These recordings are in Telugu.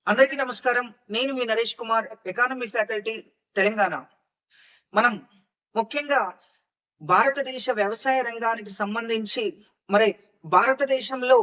అందరికీ నమస్కారం. నేను మీ నరేష్ కుమార్, ఎకానమీ ఫ్యాకల్టీ, తెలంగాణ. మనం ముఖ్యంగా భారతదేశ వ్యవసాయ రంగానికి సంబంధించి మరి భారతదేశంలో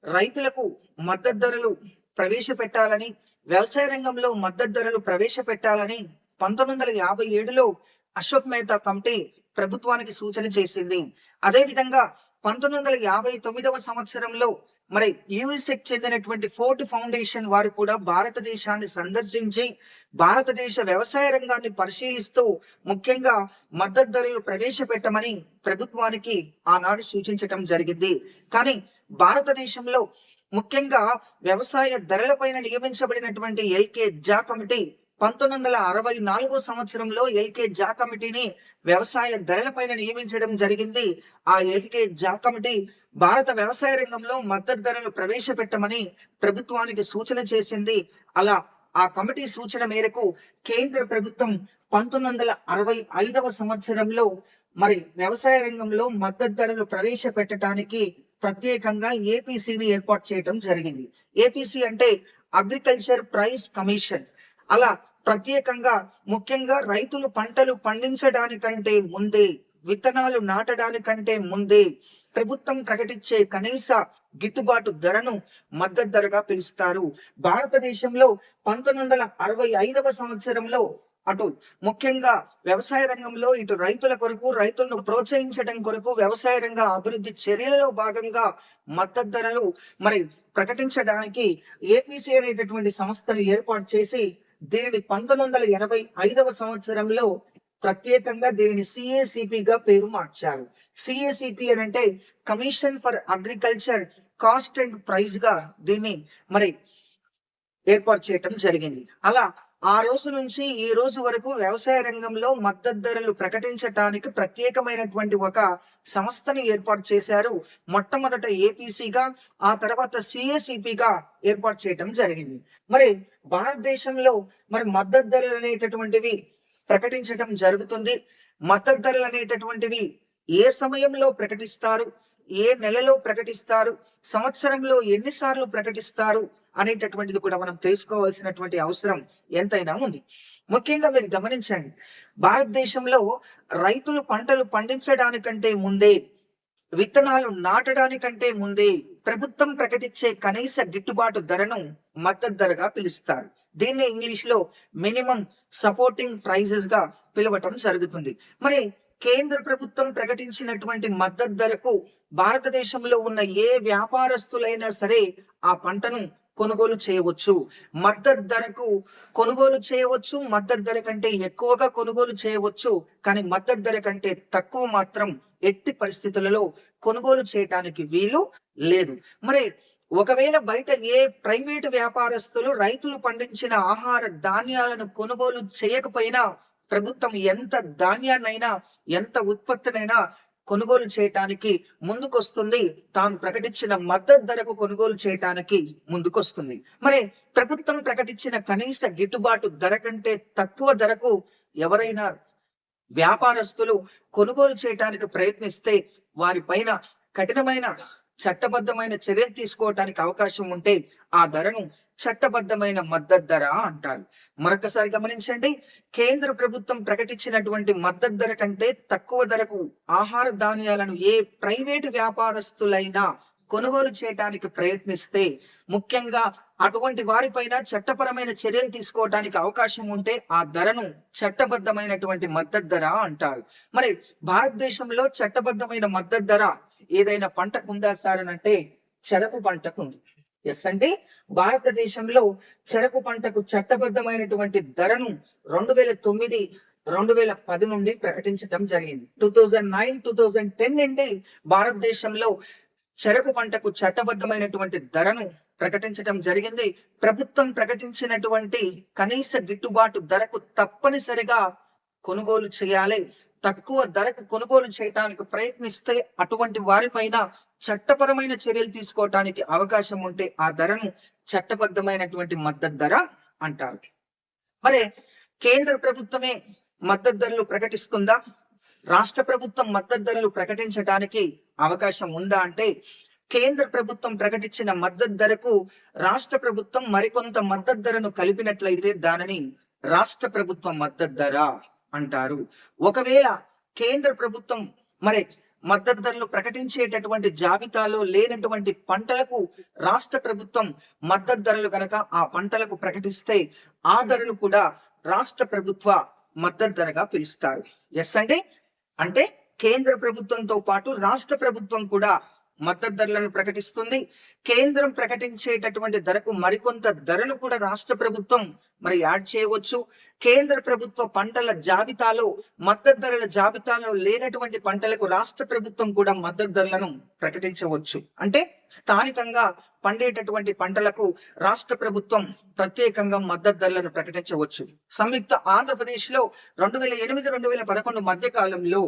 రైతులకు మద్దతు ధరలు ప్రవేశపెట్టాలని, వ్యవసాయ రంగంలో మద్దతు ధరలు ప్రవేశపెట్టాలని 1957లో అశోక్ మెహతా కమిటీ ప్రభుత్వానికి సూచన చేసింది. అదేవిధంగా 1959వ సంవత్సరంలో మరి యూఎస్ఏకి చెందినటువంటి ఫోర్డ్ ఫౌండేషన్ వారు కూడా భారతదేశాన్ని సందర్శించి భారతదేశ వ్యవసాయ రంగాన్ని పరిశీలిస్తూ ముఖ్యంగా మద్దతు ధరలు ప్రవేశపెట్టమని ప్రభుత్వానికి ఆనాడు సూచించటం జరిగింది. కానీ భారతదేశంలో ముఖ్యంగా వ్యవసాయ ధరలపైన నియమించబడినటువంటి ఎల్కే జా కమిటీ 1964 సంవత్సరంలో ఎల్కే జా కమిటీని వ్యవసాయ ధరలపైన నియమించడం జరిగింది. ఆ ఎల్కే జా కమిటీ భారత వ్యవసాయ రంగంలో మద్దతు ధరలు ప్రవేశపెట్టమని ప్రభుత్వానికి సూచన చేసింది. అలా ఆ కమిటీ సూచన మేరకు కేంద్ర ప్రభుత్వం 1965వ సంవత్సరంలో మరి వ్యవసాయ రంగంలో మద్దతు ధరలు ప్రవేశపెట్టడానికి ప్రత్యేకంగా ఏపీసీని ఏర్పాటు చేయడం జరిగింది. ఏపీసీ అంటే అగ్రికల్చర్ ప్రైస్ కమిషన్. అలా ప్రత్యేకంగా ముఖ్యంగా రైతులు పంటలు పండించడానికంటే ముందే, విత్తనాలు నాటడానికంటే ముందే ప్రభుత్వం ప్రకటించే కనీస గిట్టుబాటు ధరను మద్దతు ధరగా పిలుస్తారు. భారతదేశంలో 1965వ సంవత్సరంలో అటు ముఖ్యంగా వ్యవసాయ రంగంలో ఇటు రైతుల కొరకు, రైతులను ప్రోత్సహించడం కొరకు వ్యవసాయ రంగ అభివృద్ధి చర్యలలో భాగంగా మద్దతు ధరలు మరి ప్రకటించడానికి ఏపీసీ అనేటటువంటి సంస్థను ఏర్పాటు చేసి దీనిని 1985వ సంవత్సరంలో ప్రత్యేకంగా దీనిని సిఏసిపిగా పేరు మార్చారు. సిఏసిపి అని అంటే commission for agriculture cost and price గా దీన్ని మరి ఏర్పాటు చేయటం జరిగింది. అలా ఆ రోజు నుంచి ఈ రోజు వరకు వ్యవసాయ రంగంలో మద్దతు ధరలు ప్రకటించడానికి ప్రత్యేకమైనటువంటి ఒక సంస్థని ఏర్పాటు చేశారు. మొట్టమొదట ఏపీసీగా, ఆ తర్వాత సిఏసిపిగా ఏర్పాటు చేయటం జరిగింది. మరి భారతదేశంలో మరి మద్దతు ధరలు అనేటటువంటివి ప్రకటించటం జరుగుతుంది. మద్దతు ధరలు అనేటటువంటివి ఏ సమయంలో ప్రకటిస్తారు, ఏ నెలలో ప్రకటిస్తారు, సంవత్సరంలో ఎన్నిసార్లు ప్రకటిస్తారు అనేటటువంటిది కూడా మనం తెలుసుకోవాల్సినటువంటి అవసరం ఎంతైనా ఉంది. ముఖ్యంగా మీరు గమనించండి, భారతదేశంలో రైతులు పంటలు పండించడానికంటే ముందే, విత్తనాలు నాటడానికంటే ముందే ప్రభుత్వం ప్రకటించే కనీస గిట్టుబాటు ధరను మద్దతు ధరగా పిలుస్తారు. దీన్ని ఇంగ్లీష్ లో మినిమం సపోర్టింగ్ ప్రైజెస్ గా పిలవటం జరుగుతుంది. మరి కేంద్ర ప్రభుత్వం ప్రకటించినటువంటి మద్దతు ధరకు భారతదేశంలో ఉన్న ఏ వ్యాపారస్తులైనా సరే ఆ పంటను కొనుగోలు చేయవచ్చు. మద్దతు ధరకు కొనుగోలు చేయవచ్చు, మద్దతు ధర కంటే ఎక్కువగా కొనుగోలు చేయవచ్చు. కానీ మద్దతు ధర కంటే తక్కువ మాత్రం ఎట్టి పరిస్థితులలో కొనుగోలు చేయటానికి వీలు లేదు. మరి ఒకవేళ బయట ఏ ప్రైవేటు వ్యాపారస్తులు రైతులు పండించిన ఆహార ధాన్యాలను కొనుగోలు చేయకపోయినా ప్రభుత్వం ఎంత ధాన్యాన్నైనా, ఎంత ఉత్పత్తినైనా కొనుగోలు చేయటానికి ముందుకొస్తుంది. తాను ప్రకటించిన మద్దతు ధరకు కొనుగోలు చేయటానికి ముందుకొస్తుంది. మరి ప్రభుత్వం ప్రకటించిన కనీస గిట్టుబాటు ధర కంటే తక్కువ ధరకు ఎవరైనా వ్యాపారస్తులు కొనుగోలు చేయటానికి ప్రయత్నిస్తే వారిపైన కఠినమైన చట్టబద్ధమైన చర్యలు తీసుకోవటానికి అవకాశం ఉంటే ఆ ధరను చట్టబద్ధమైన మద్దతు ధర అంటారు. మరొకసారి గమనించండి, కేంద్ర ప్రభుత్వం ప్రకటించినటువంటి మద్దతు ధర కంటే తక్కువ ధరకు ఆహార ధాన్యాలను ఏ ప్రైవేటు వ్యాపారస్తులైనా కొనుగోలు చేయడానికి ప్రయత్నిస్తే ముఖ్యంగా అటువంటి వారిపైన చట్టపరమైన చర్యలు తీసుకోవడానికి అవకాశం ఉంటే ఆ ధరను చట్టబద్ధమైనటువంటి మద్దతు ధర అంటారు. మరి భారతదేశంలో చట్టబద్ధమైన మద్దతు ధర ఏదైనా పంటకు ఉందా సార్ అని అంటే చెరకు పంటకు ఉంది. ఎస్ అండి, భారతదేశంలో చెరకు పంటకు చట్టబద్ధమైనటువంటి ధరను 2009, 2010 నుండి ప్రకటించడం జరిగింది. 2009, 2010 నుండి భారతదేశంలో చెరకు పంటకు చట్టబద్ధమైనటువంటి ధరను ప్రకటించడం జరిగింది. ప్రభుత్వం ప్రకటించినటువంటి కనీస గిట్టుబాటు ధరకు తప్పనిసరిగా కొనుగోలు చేయాలి. తక్కువ ధరకు కొనుగోలు చేయడానికి ప్రయత్నిస్తే అటువంటి వారిపైన చట్టపరమైన చర్యలు తీసుకోవటానికి అవకాశం ఉంటే ఆ ధరను చట్టబద్ధమైనటువంటి మద్దతు ధర అంటారు. మరి కేంద్ర ప్రభుత్వమే మద్దతు ధరలు ప్రకటిస్తుందా, రాష్ట్ర ప్రభుత్వం మద్దతు ధరలు ప్రకటించడానికి అవకాశం ఉందా అంటే కేంద్ర ప్రభుత్వం ప్రకటించిన మద్దతు ధరకు రాష్ట్ర ప్రభుత్వం మరికొంత మద్దతు ధరను కలిపినట్లయితే దానిని రాష్ట్ర ప్రభుత్వ మద్దతు ధర అంటారు. ఒకవేళ కేంద్ర ప్రభుత్వం మరి మద్దతు ధరలు ప్రకటించేటటువంటి జాబితాలో లేనటువంటి పంటలకు రాష్ట్ర ప్రభుత్వం మద్దతు ధరలు కనుక ఆ పంటలకు ప్రకటిస్తే ఆ ధరను కూడా రాష్ట్ర ప్రభుత్వ మద్దతు ధరగా పిలుస్తారు. ఎస్ అంటే కేంద్ర ప్రభుత్వంతో పాటు రాష్ట్ర ప్రభుత్వం కూడా మద్దతు ధరలను ప్రకటిస్తుంది. కేంద్రం ప్రకటించేటటువంటి ధరకు మరికొంత ధరను కూడా రాష్ట్ర ప్రభుత్వం మరి యాడ్ చేయవచ్చు. కేంద్ర ప్రభుత్వ పంటల జాబితాలో మద్దతు ధరల జాబితాలో లేనటువంటి పంటలకు రాష్ట్ర ప్రభుత్వం కూడా మద్దతు ధరలను ప్రకటించవచ్చు. అంటే స్థానికంగా పండేటటువంటి పంటలకు రాష్ట్ర ప్రభుత్వం ప్రత్యేకంగా మద్దతు ధరలను ప్రకటించవచ్చు. సంయుక్త ఆంధ్రప్రదేశ్ లో 2008-2011 మధ్య కాలంలో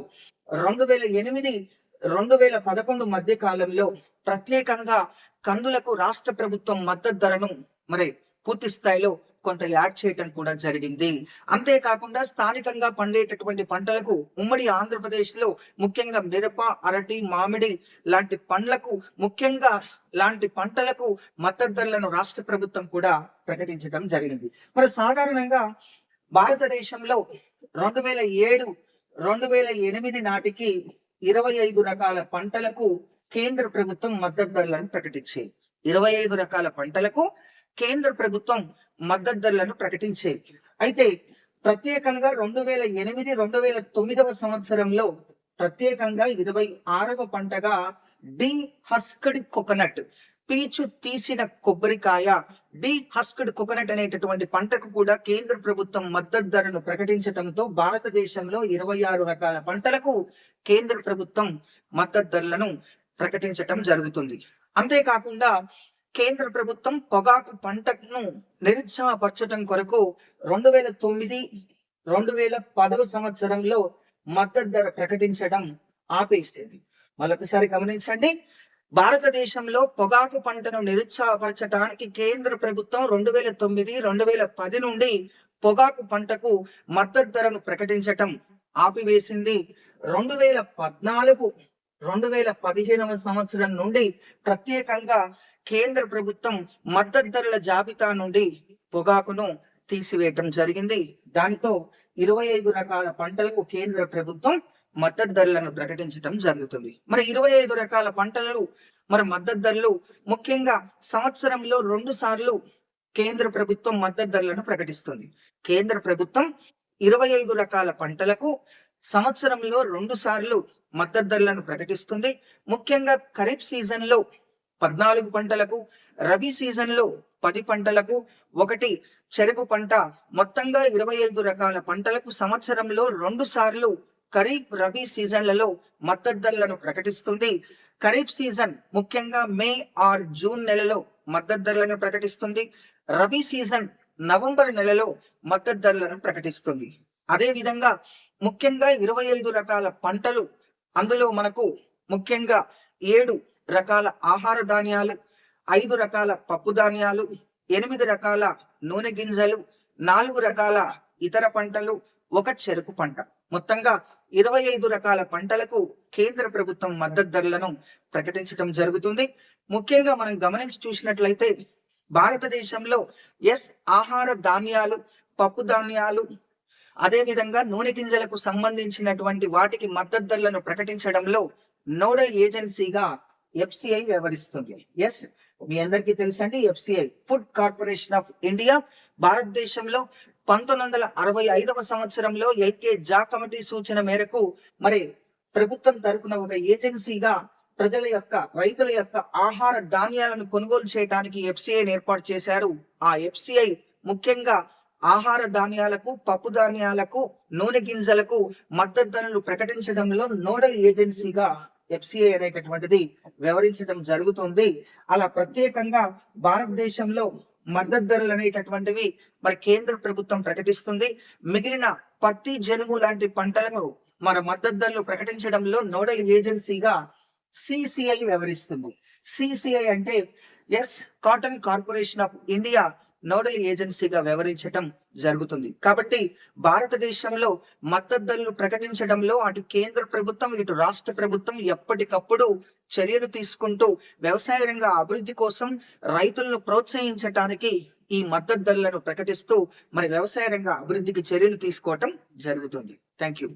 2008-2011 మధ్య కాలంలో ప్రత్యేకంగా కందులకు రాష్ట్ర ప్రభుత్వం మద్దతు ధరను మరి పూర్తి స్థాయిలో కొంత యాడ్ చేయటం కూడా జరిగింది. అంతేకాకుండా స్థానికంగా పండేటటువంటి పంటలకు ఉమ్మడి ఆంధ్రప్రదేశ్ లో ముఖ్యంగా మిరప, అరటి, మామిడి లాంటి పండ్లకు ముఖ్యంగా లాంటి పంటలకు మద్దతు ధరలను రాష్ట్ర ప్రభుత్వం కూడా ప్రకటించడం జరిగింది. మరి సాధారణంగా భారతదేశంలో 2007-2008 నాటికి 25 రకాల పంటలకు కేంద్ర ప్రభుత్వం మద్దతు ధరలను ప్రకటించేది. 25 రకాల పంటలకు కేంద్ర ప్రభుత్వం మద్దతు ధరలను ప్రకటించేది. అయితే ప్రత్యేకంగా 2008-2009 సంవత్సరంలో ప్రత్యేకంగా 26వ పంటగా డీహస్క్డ్ కోకోనట్, పీచు తీసిన కొబ్బరికాయ, డీహస్క్డ్ కోకోనట్ అనేటటువంటి పంటకు కూడా కేంద్ర ప్రభుత్వం మద్దతు ధరను ప్రకటించడంతో భారతదేశంలో 26 రకాల పంటలకు కేంద్ర ప్రభుత్వం మద్దతు ధరలను ప్రకటించటం జరుగుతుంది. అంతేకాకుండా కేంద్ర ప్రభుత్వం పొగాకు పంటను నిరుత్సాహపరచడం కొరకు 2009-2010 సంవత్సరంలో మద్దతు ధర ప్రకటించడం ఆపేసేది. మరొకసారి గమనించండి, భారతదేశంలో పొగాకు పంటను నిరుత్సాహపరచడానికి కేంద్ర ప్రభుత్వం 2009-2010 నుండి పొగాకు పంటకు మద్దతు ధరను ప్రకటించటం ఆపివేసింది. 2014-2015 సంవత్సరం నుండి ప్రత్యేకంగా కేంద్ర ప్రభుత్వం మద్దతు ధరల జాబితా నుండి పొగాకును తీసివేయటం జరిగింది. దాంతో 25 రకాల పంటలకు కేంద్ర ప్రభుత్వం మద్దతు ధరలను ప్రకటించడం జరుగుతుంది. మరి 25 రకాల పంటలు మరి మద్దతు ధరలు ముఖ్యంగా సంవత్సరంలో 2 సార్లు కేంద్ర ప్రభుత్వం మద్దతు ధరలను ప్రకటిస్తుంది. కేంద్ర ప్రభుత్వం 25 రకాల పంటలకు సంవత్సరంలో 2 సార్లు మద్దతు ధరలను ప్రకటిస్తుంది. ముఖ్యంగా ఖరీఫ్ సీజన్ లో 14 పంటలకు, రబీ సీజన్ లో 10 పంటలకు, 1 చెరకు పంట, మొత్తంగా 25 రకాల పంటలకు సంవత్సరంలో 2 సార్లు ఖరీఫ్, రబీ సీజన్లలో మద్దతు ధరలను ప్రకటిస్తుంది. ఖరీఫ్ సీజన్ ముఖ్యంగా మే ఆర్ జూన్ నెలలో మద్దతు ధరలను ప్రకటిస్తుంది. రబీ సీజన్ నవంబర్ నెలలో మద్దతు ధరలను ప్రకటిస్తుంది. అదే విధంగా ముఖ్యంగా 25 రకాల పంటలు, అందులో మనకు ముఖ్యంగా 7 రకాల ఆహార ధాన్యాలు, 5 రకాల పప్పు ధాన్యాలు, 8 రకాల నూనె గింజలు, 4 రకాల ఇతర పంటలు, 1 చెరుకు పంట, మొత్తంగా 25 రకాల పంటలకు కేంద్ర ప్రభుత్వం మద్దతు ధరలను ప్రకటించడం జరుగుతుంది. ముఖ్యంగా మనం గమనించి చూసినట్లయితే భారతదేశంలో ఆహార ధాన్యాలు, పప్పు ధాన్యాలు, అదే విధంగా నూనె గింజలకు సంబంధించినటువంటి వాటికి మద్దతు ధరలను ప్రకటించడంలో నోడల్ ఏజెన్సీగా FCI వ్యవహరిస్తుంది. మీ అందరికీ తెలుసండి, FCI food corporation of India భారతదేశంలో 1965వ సంవత్సరంలో LK జా కమిటీ సూచన మేరకు మరి ప్రభుత్వం తరపున ఒక ఏజెన్సీగా రైతుల యొక్క ఆహార ధాన్యాలను కొనుగోలు చేయడానికి FCI ఏర్పాటు చేశారు. ఆ FCI ముఖ్యంగా ఆహార ధాన్యాలకు, పప్పు ధాన్యాలకు, నూనె గింజలకు మద్దతు ధరలు ప్రకటించడంలో నోడల్ ఏజెన్సీగా FCI అనేటటువంటిది వ్యవహరించడం జరుగుతుంది. అలా ప్రత్యేకంగా భారతదేశంలో మద్దతు ధరలు అనేటటువంటివి మరి కేంద్ర ప్రభుత్వం ప్రకటిస్తుంది. మిగిలిన పత్తి, జనుము లాంటి పంటలకు మరి మద్దతు ధరలు ప్రకటించడంలో నోడల్ ఏజెన్సీగా CCI వ్యవహరిస్తుంది. CCI అంటే cotton corporation of India nodal ఏజెన్సీగా వ్యవహరించటం జరుగుతుంది. కాబట్టి భారతదేశంలో మద్దతు ధరలు ప్రకటించడంలో అటు కేంద్ర ప్రభుత్వం, ఇటు రాష్ట్ర ప్రభుత్వం ఎప్పటికప్పుడు చర్యలు తీసుకుంటూ వ్యవసాయ రంగ అభివృద్ధి కోసం రైతులను ప్రోత్సహించటానికి ఈ మద్దతు ధరలను ప్రకటిస్తూ మరి వ్యవసాయ రంగ అభివృద్ధికి చర్యలు తీసుకోవటం జరుగుతుంది. Thank you.